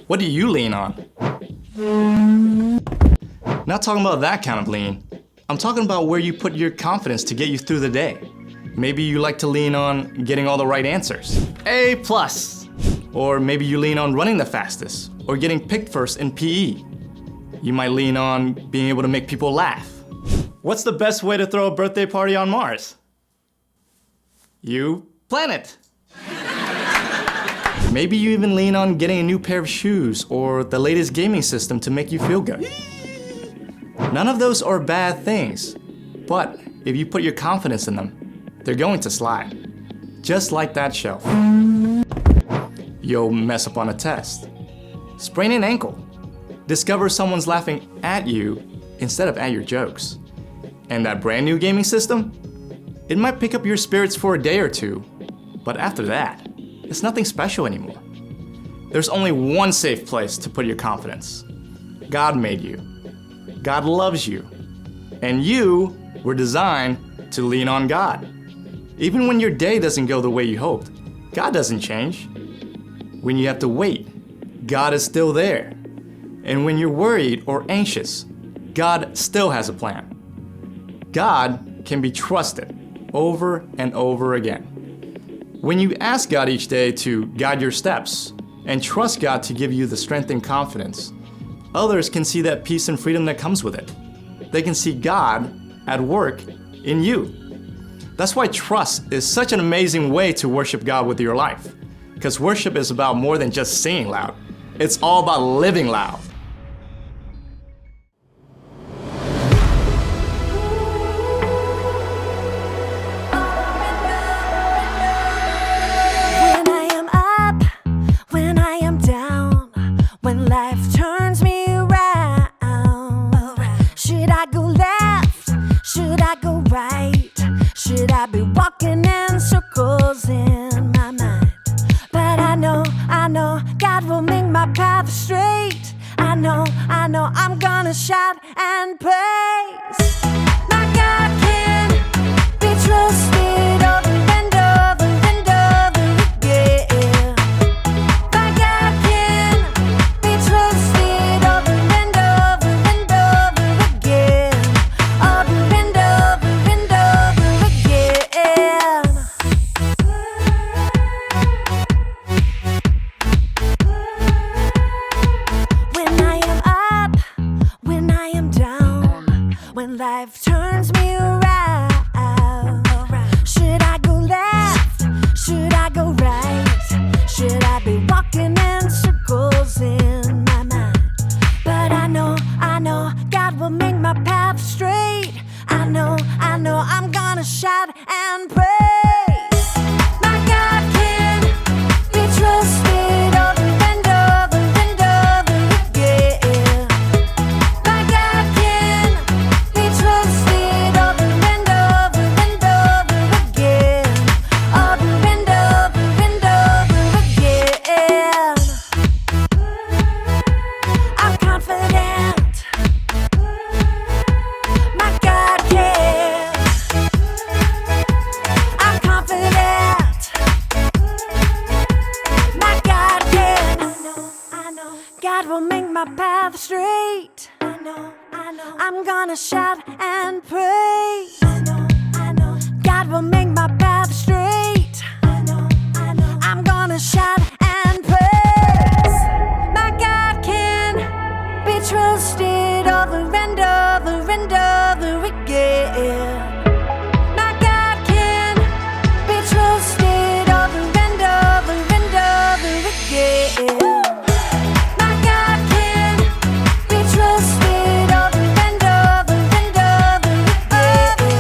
What do you lean on? Not talking about that kind of lean. I'm talking about where you put your confidence to get you through the day. Maybe you like to lean on getting all the right answers. A+. Or maybe you lean on running the fastest or getting picked first in PE. You might lean on being able to make people laugh. What's the best way to throw a birthday party on Mars? You plan it. Maybe you even lean on getting a new pair of shoes or the latest gaming system to make you feel good. None of those are bad things, but if you put your confidence in them, they're going to slide. Just like that shelf. You'll mess up on a test, sprain an ankle, discover someone's laughing at you instead of at your jokes. And that brand new gaming system? It might pick up your spirits for a day or two, but after that, it's nothing special anymore. There's only one safe place to put your confidence. God made you. God loves you. And you were designed to lean on God. Even when your day doesn't go the way you hoped, God doesn't change. When you have to wait, God is still there. And when you're worried or anxious, God still has a plan. God can be trusted over and over again. When you ask God each day to guide your steps and trust God to give you the strength and confidence, others can see that peace and freedom that comes with it. They can see God at work in you. That's why trust is such an amazing way to worship God with your life. Because worship is about more than just singing loud. It's all about living loud. When I am up, when I am down, when life turns me around, should I go left? Should I go right? Should I be walking in circles in my mind? But I know God will make my path straight. I know I'm gonna shout and praise. My God can be trusted over and over and over again. My God can be trusted over and over and over again. Over and over and over again. When I am up, when I am down, when life turns me around, should I go left? Should I go right? Should I be walking in circles in my mind? But I know God will make my path straight. I know I'm gonna shout and praise. My God can be trusted over and over and over again. My God can be trusted over and over and over again. Over and over and over again. I'm confident. My God can. I'm confident. My God can. I know. God will make my path straight. I know. I'm gonna shout and praise. I know. God will make my path straight. I know. I'm gonna shout and praise. My God can be trusted over and over and over again. My God can be trusted over and over and over again. My God can be trusted over and over and over again.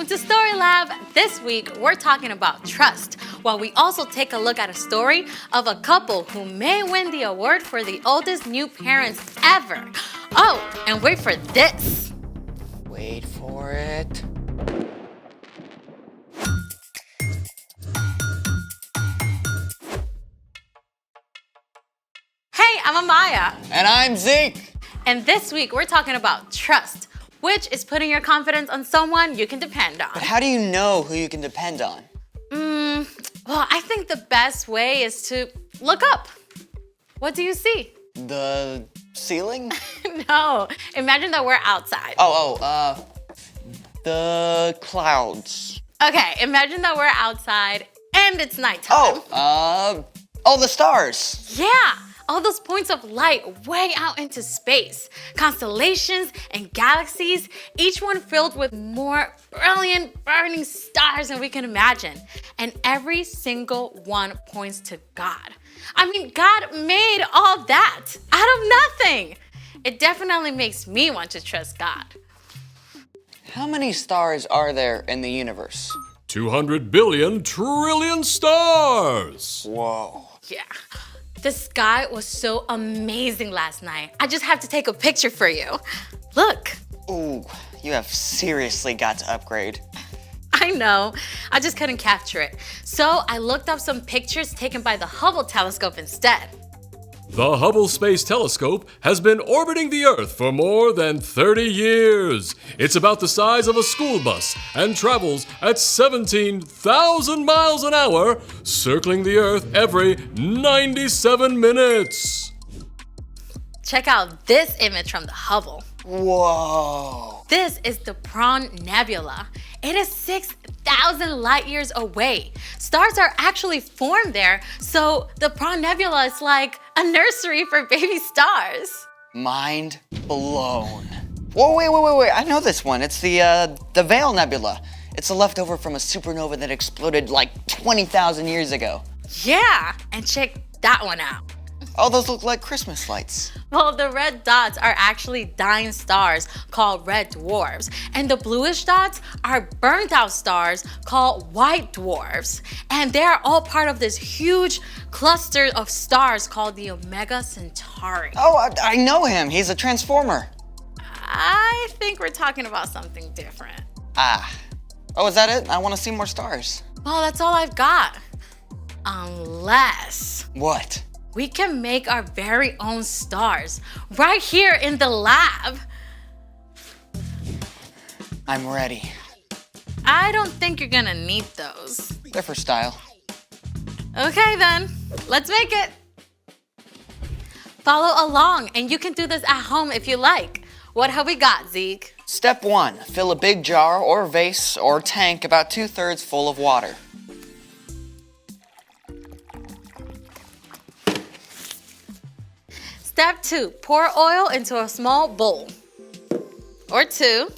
to Story Lab. This week, we're talking about trust, while we also take a look at a story of a couple who may win the award for the oldest new parents ever. Oh, and wait for this. Wait for it. Hey, I'm Amaya. And I'm Zeke. And this week, we're talking about trust, which is putting your confidence on someone you can depend on. But how do you know who you can depend on? Well, I think the best way is to look up. What do you see? The ceiling? No, imagine that we're outside. The clouds. Okay, imagine that we're outside and it's nighttime. The stars. Yeah, all those points of light way out into space. Constellations and galaxies, each one filled with more brilliant, burning stars than we can imagine. And every single one points to God. I mean, God made all that out of nothing. It definitely makes me want to trust God. How many stars are there in the universe? 200 billion trillion stars! Whoa. Yeah. The sky was so amazing last night. I just have to take a picture for you. Look. Ooh, you have seriously got to upgrade. I know. I just couldn't capture it. So I looked up some pictures taken by the Hubble telescope instead. The Hubble Space Telescope has been orbiting the Earth for more than 30 years. It's about the size of a school bus and travels at 17,000 miles an hour, circling the Earth every 97 minutes. Check out this image from the Hubble. Whoa. This is the Prawn Nebula. It is 6,000 light years away. Stars are actually formed there, so the Prawn Nebula is like a nursery for baby stars. Mind blown. Whoa, wait. I know this one. It's the Veil Nebula. It's a leftover from a supernova that exploded like 20,000 years ago. Yeah, and check that one out. Oh, those look like Christmas lights. Well, the red dots are actually dying stars called red dwarfs, and the bluish dots are burnt out stars called white dwarfs. And they are all part of this huge cluster of stars called the Omega Centauri. Oh, I know him. He's a transformer. I think we're talking about something different. Oh, is that it? I want to see more stars. Well, that's all I've got. Unless What? we can make our very own stars right here in the lab. I'm ready. I don't think you're gonna need those. They're for style. Okay then, let's make it. Follow along and you can do this at home if you like. What have we got, Zeke? Step 1. Fill a big jar or vase or tank about 2/3 full of water. Step 2, pour oil into a small bowl. Or 2,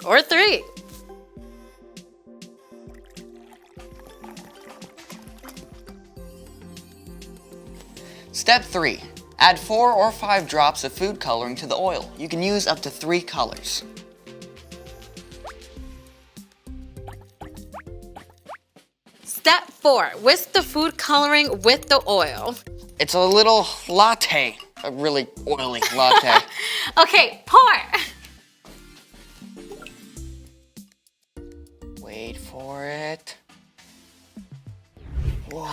or 3. Step 3. Add 4 or 5 drops of food coloring to the oil. You can use up to 3 colors. Step 4, whisk the food coloring with the oil. It's a little latte. A really oily latte. Okay, pour. Wait for it. Whoa.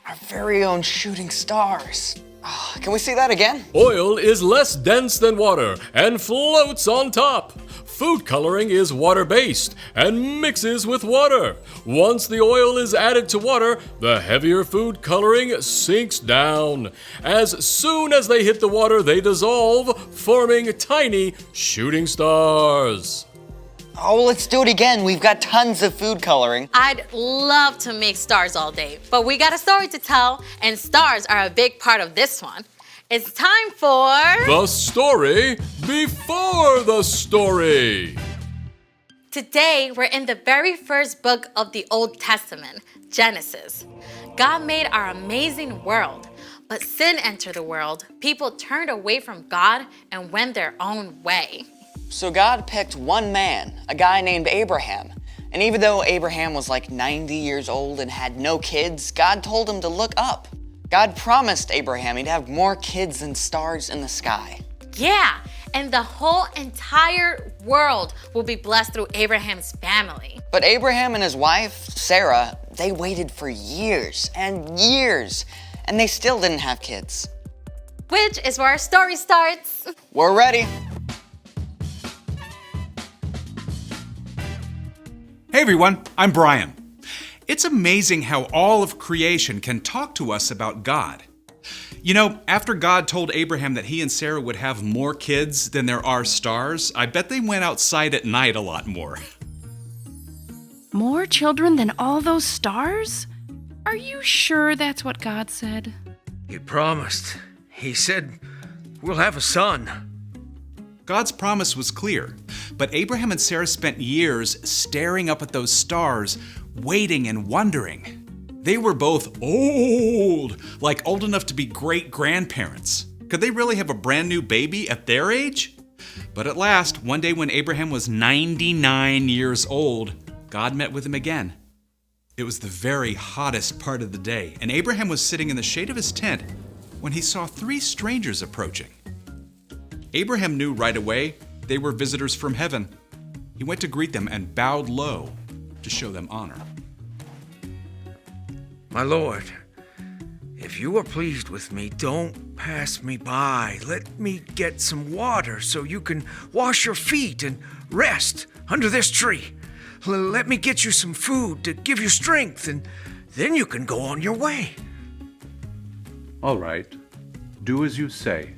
Our very own shooting stars. Oh, can we see that again? Oil is less dense than water and floats on top. Food coloring is water-based and mixes with water. Once the oil is added to water, the heavier food coloring sinks down. As soon as they hit the water, they dissolve, forming tiny shooting stars. Oh, let's do it again. We've got tons of food coloring. I'd love to make stars all day, but we got a story to tell, and stars are a big part of this one. It's time for... The story before the story. Today, we're in the very first book of the Old Testament, Genesis. God made our amazing world, but sin entered the world. People turned away from God and went their own way. So God picked one man, a guy named Abraham. And even though Abraham was like 90 years old and had no kids, God told him to look up. God promised Abraham he'd have more kids than stars in the sky. Yeah, and the whole entire world will be blessed through Abraham's family. But Abraham and his wife, Sarah, they waited for years and years, and they still didn't have kids. Which is where our story starts. We're ready. Hey everyone, I'm Brian. It's amazing how all of creation can talk to us about God. You know, after God told Abraham that he and Sarah would have more kids than there are stars, I bet they went outside at night a lot more. More children than all those stars? Are you sure that's what God said? He promised. He said, we'll have a son. God's promise was clear, but Abraham and Sarah spent years staring up at those stars, waiting and wondering. They were both old, like old enough to be great-grandparents. Could they really have a brand new baby at their age? But at last, one day when Abraham was 99 years old, God met with him again. It was the very hottest part of the day, and Abraham was sitting in the shade of his tent when he saw 3 strangers approaching. Abraham knew right away they were visitors from heaven. He went to greet them and bowed low to show them honor. My Lord, if you are pleased with me, don't pass me by. Let me get some water so you can wash your feet and rest under this tree. Let me get you some food to give you strength, and then you can go on your way. All right. Do as you say.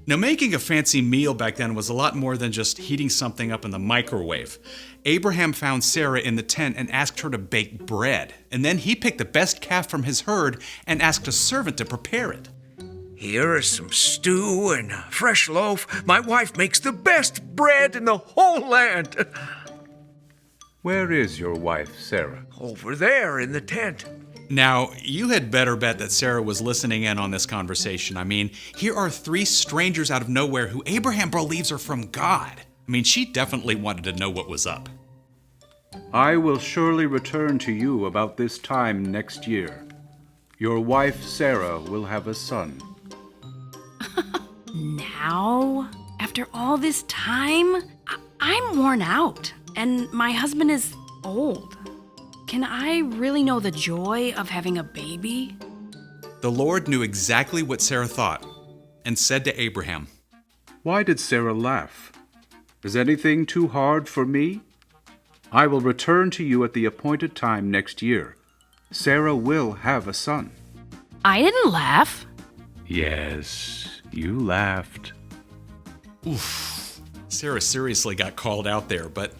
Now, making a fancy meal back then was a lot more than just heating something up in the microwave. Abraham found Sarah in the tent and asked her to bake bread. And then he picked the best calf from his herd and asked a servant to prepare it. Here is some stew and a fresh loaf. My wife makes the best bread in the whole land. Where is your wife, Sarah? Over there in the tent. Now, you had better bet that Sarah was listening in on this conversation. I mean, here are 3 strangers out of nowhere who Abraham believes are from God. I mean, she definitely wanted to know what was up. I will surely return to you about this time next year. Your wife, Sarah, will have a son. Now? After all this time? I'm worn out, and my husband is old. Can I really know the joy of having a baby? The Lord knew exactly what Sarah thought and said to Abraham, Why did Sarah laugh? Is anything too hard for me? I will return to you at the appointed time next year. Sarah will have a son. I didn't laugh. Yes, you laughed. Oof. Sarah seriously got called out there, but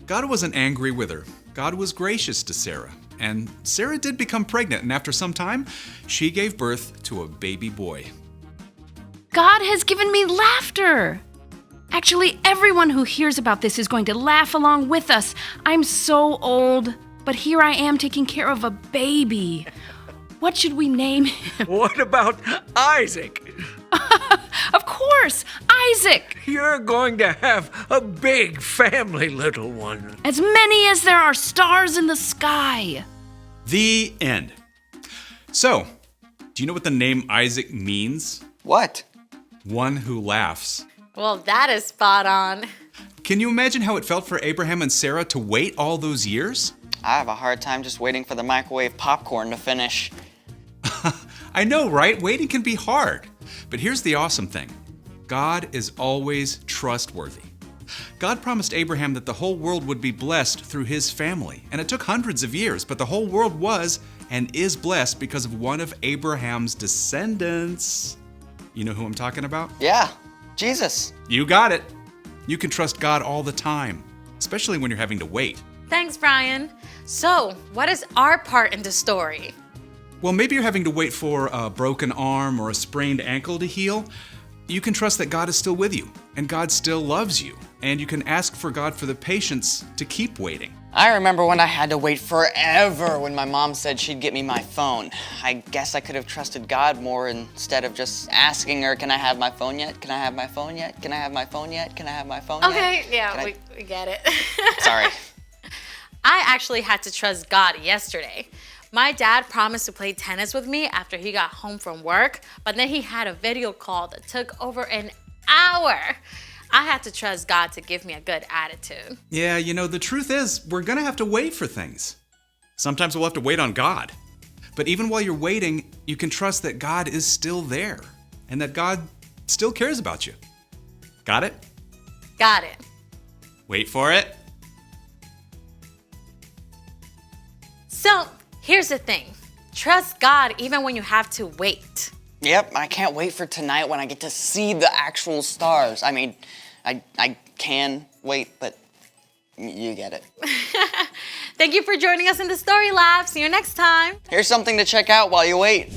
God wasn't angry with her. God was gracious to Sarah, and Sarah did become pregnant, and after some time, she gave birth to a baby boy. God has given me laughter. Actually, everyone who hears about this is going to laugh along with us. I'm so old, but here I am taking care of a baby. What should we name him? What about Isaac? Of course, Isaac. You're going to have a big family, little one. As many as there are stars in the sky. The end. So, do you know what the name Isaac means? What? One who laughs. Well, that is spot on. Can you imagine how it felt for Abraham and Sarah to wait all those years? I have a hard time just waiting for the microwave popcorn to finish. I know, right? Waiting can be hard. But here's the awesome thing. God is always trustworthy. God promised Abraham that the whole world would be blessed through his family. And it took hundreds of years, but the whole world was and is blessed because of one of Abraham's descendants. You know who I'm talking about? Yeah, Jesus. You got it. You can trust God all the time, especially when you're having to wait. Thanks, Brian. So, what is our part in the story? Well, maybe you're having to wait for a broken arm or a sprained ankle to heal. You can trust that God is still with you, and God still loves you, and you can ask for God for the patience to keep waiting. I remember when I had to wait forever when my mom said she'd get me my phone. I guess I could have trusted God more instead of just asking her, can I have my phone yet? Can I have my phone yet? Can I have my phone yet? Can I have my phone yet? Okay, yeah, we get it. Sorry. I actually had to trust God yesterday. My dad promised to play tennis with me after he got home from work, but then he had a video call that took over an hour. I had to trust God to give me a good attitude. Yeah, the truth is, we're gonna have to wait for things. Sometimes we'll have to wait on God. But even while you're waiting, you can trust that God is still there and that God still cares about you. Got it? Got it. Wait for it. So, here's the thing. Trust God even when you have to wait. Yep, I can't wait for tonight when I get to see the actual stars. I mean, I can wait, but you get it. Thank you for joining us in the Story Lab. See you next time. Here's something to check out while you wait.